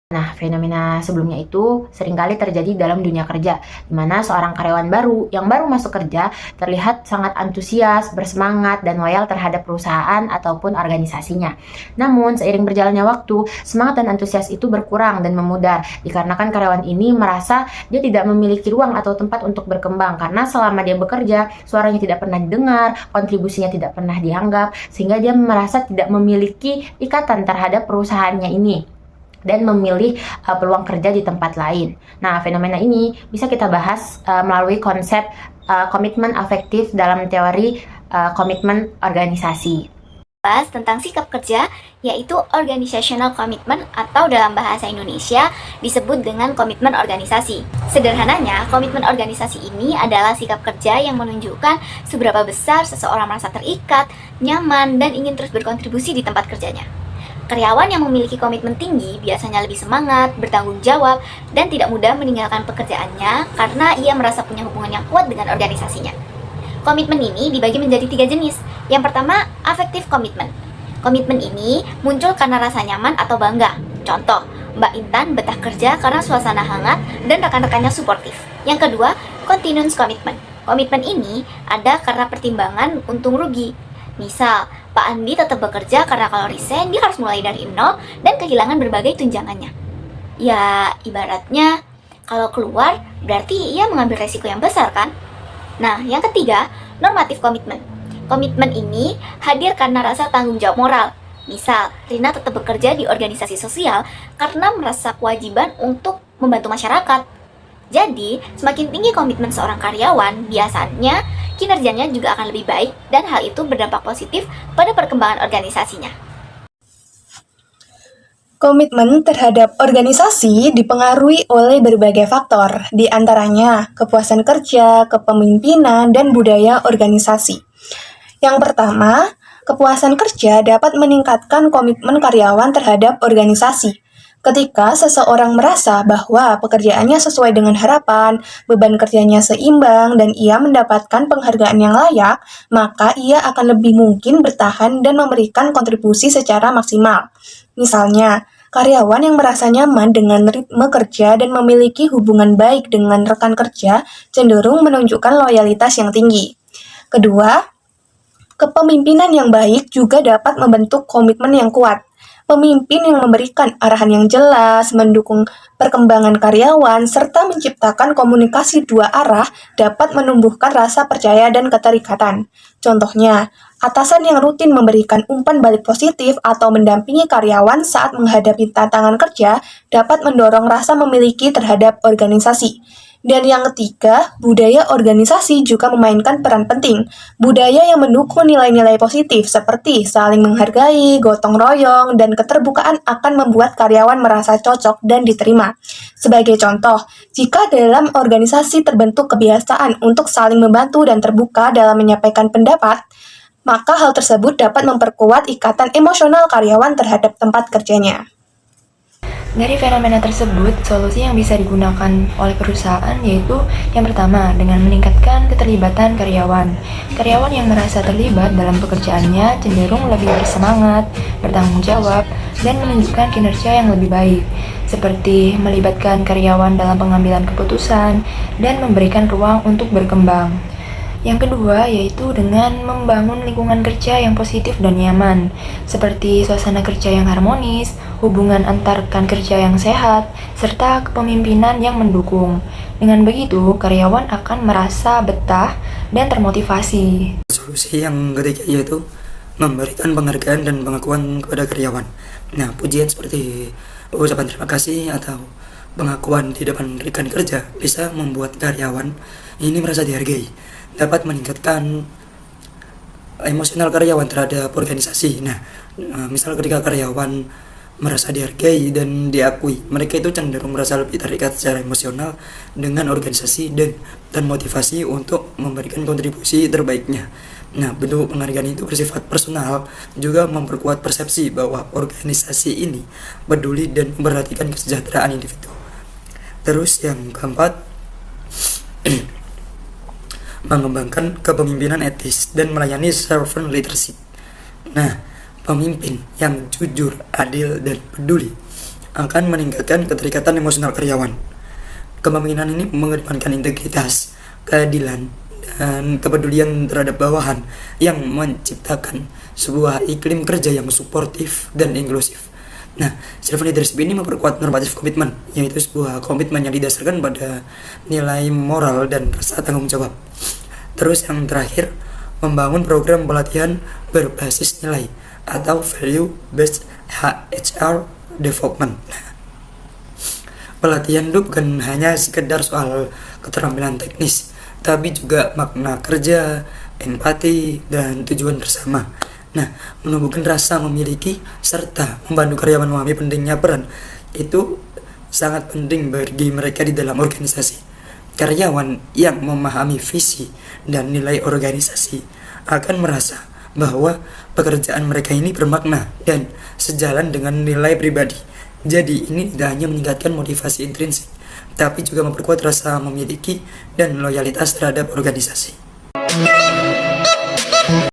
Nah, fenomena sebelumnya itu seringkali terjadi dalam dunia kerja, di mana seorang karyawan baru yang baru masuk kerja terlihat sangat antusias, bersemangat, dan loyal terhadap perusahaan ataupun organisasinya. Namun, seiring berjalannya waktu, semangat dan antusias itu berkurang dan memudar, dikarenakan karyawan ini merasa dia tidak memiliki ruang atau tempat untuk berkembang, karena selama dia bekerja, suaranya tidak pernah didengar, kontribusinya tidak pernah dianggap, sehingga dia merasa tidak memiliki ikatan terhadap perusahaannya ini dan memilih peluang kerja di tempat lain. Nah, fenomena ini bisa kita bahas melalui konsep komitmen afektif dalam teori komitmen organisasi. Bahas tentang sikap kerja, yaitu organizational commitment atau dalam bahasa Indonesia disebut dengan komitmen organisasi. Sederhananya, komitmen organisasi ini adalah sikap kerja yang menunjukkan seberapa besar seseorang merasa terikat, nyaman, dan ingin terus berkontribusi di tempat kerjanya. Karyawan yang memiliki komitmen tinggi biasanya lebih semangat, bertanggung jawab, dan tidak mudah meninggalkan pekerjaannya karena ia merasa punya hubungan yang kuat dengan organisasinya. Komitmen ini dibagi menjadi 3 jenis. Yang pertama, affective commitment. Komitmen ini muncul karena rasa nyaman atau bangga. Contoh, Mbak Intan betah kerja karena suasana hangat dan rekan-rekannya suportif. Yang kedua, continuous commitment. Komitmen ini ada karena pertimbangan untung rugi. Misal, Pak Andi tetap bekerja karena kalau resign dia harus mulai dari nol dan kehilangan berbagai tunjangannya. Ya, ibaratnya kalau keluar berarti ia mengambil resiko yang besar kan? Nah, yang ketiga, normative commitment. Komitmen ini hadir karena rasa tanggung jawab moral. Misal, Rina tetap bekerja di organisasi sosial karena merasa kewajiban untuk membantu masyarakat. Jadi, semakin tinggi komitmen seorang karyawan, biasanya kinerjanya juga akan lebih baik dan hal itu berdampak positif pada perkembangan organisasinya. Komitmen terhadap organisasi dipengaruhi oleh berbagai faktor, di antaranya kepuasan kerja, kepemimpinan, dan budaya organisasi. Yang pertama, kepuasan kerja dapat meningkatkan komitmen karyawan terhadap organisasi. Ketika seseorang merasa bahwa pekerjaannya sesuai dengan harapan, beban kerjanya seimbang, dan ia mendapatkan penghargaan yang layak, maka ia akan lebih mungkin bertahan dan memberikan kontribusi secara maksimal. Misalnya, karyawan yang merasa nyaman dengan ritme kerja dan memiliki hubungan baik dengan rekan kerja cenderung menunjukkan loyalitas yang tinggi. Kedua, kepemimpinan yang baik juga dapat membentuk komitmen yang kuat. Pemimpin yang memberikan arahan yang jelas, mendukung perkembangan karyawan, serta menciptakan komunikasi dua arah dapat menumbuhkan rasa percaya dan keterikatan. Contohnya, atasan yang rutin memberikan umpan balik positif atau mendampingi karyawan saat menghadapi tantangan kerja dapat mendorong rasa memiliki terhadap organisasi. Dan yang ketiga, budaya organisasi juga memainkan peran penting. Budaya yang mendukung nilai-nilai positif seperti saling menghargai, gotong royong, dan keterbukaan akan membuat karyawan merasa cocok dan diterima. Sebagai contoh, jika dalam organisasi terbentuk kebiasaan untuk saling membantu dan terbuka dalam menyampaikan pendapat, maka hal tersebut dapat memperkuat ikatan emosional karyawan terhadap tempat kerjanya. Dari fenomena tersebut, solusi yang bisa digunakan oleh perusahaan yaitu yang pertama, dengan meningkatkan keterlibatan karyawan. Karyawan yang merasa terlibat dalam pekerjaannya cenderung lebih bersemangat, bertanggung jawab, dan menunjukkan kinerja yang lebih baik, seperti melibatkan karyawan dalam pengambilan keputusan dan memberikan ruang untuk berkembang. Yang kedua yaitu dengan membangun lingkungan kerja yang positif dan nyaman, seperti suasana kerja yang harmonis, hubungan antar rekan kerja yang sehat, serta kepemimpinan yang mendukung. Dengan begitu, karyawan akan merasa betah dan termotivasi. Solusi yang ketiga yaitu memberikan penghargaan dan pengakuan kepada karyawan. Nah, pujian seperti ucapan terima kasih atau pengakuan di depan rekan kerja bisa membuat karyawan ini merasa dihargai, dapat meningkatkan emosional karyawan terhadap organisasi. Nah, misal ketika karyawan merasa dihargai dan diakui. Mereka itu cenderung merasa lebih terikat secara emosional dengan organisasi dan motivasi untuk memberikan kontribusi terbaiknya. Nah, bentuk penghargaan itu bersifat personal, juga memperkuat persepsi bahwa organisasi ini peduli dan memperhatikan kesejahteraan individu. Terus yang keempat, mengembangkan kepemimpinan etis dan melayani servant leadership. Nah, pemimpin yang jujur, adil, dan peduli akan meningkatkan keterikatan emosional karyawan. Kepemimpinan ini mengedepankan integritas, keadilan, dan kepedulian terhadap bawahan yang menciptakan sebuah iklim kerja yang suportif dan inklusif. Nah, servant leadership ini memperkuat normatif komitmen, yaitu sebuah komitmen yang didasarkan pada nilai moral dan rasa tanggung jawab. Terus yang terakhir, membangun program pelatihan berbasis nilai atau value based HR development. Pelatihan itu bukan hanya sekedar soal keterampilan teknis, tapi juga makna kerja, empati, dan tujuan bersama. Nah, menumbuhkan rasa memiliki serta membantu karyawan memahami pentingnya peran itu sangat penting bagi mereka di dalam organisasi. Karyawan yang memahami visi dan nilai organisasi akan merasa bahwa pekerjaan mereka ini bermakna dan sejalan dengan nilai pribadi. Jadi ini tidak hanya meningkatkan motivasi intrinsik, tapi juga memperkuat rasa memiliki dan loyalitas terhadap organisasi.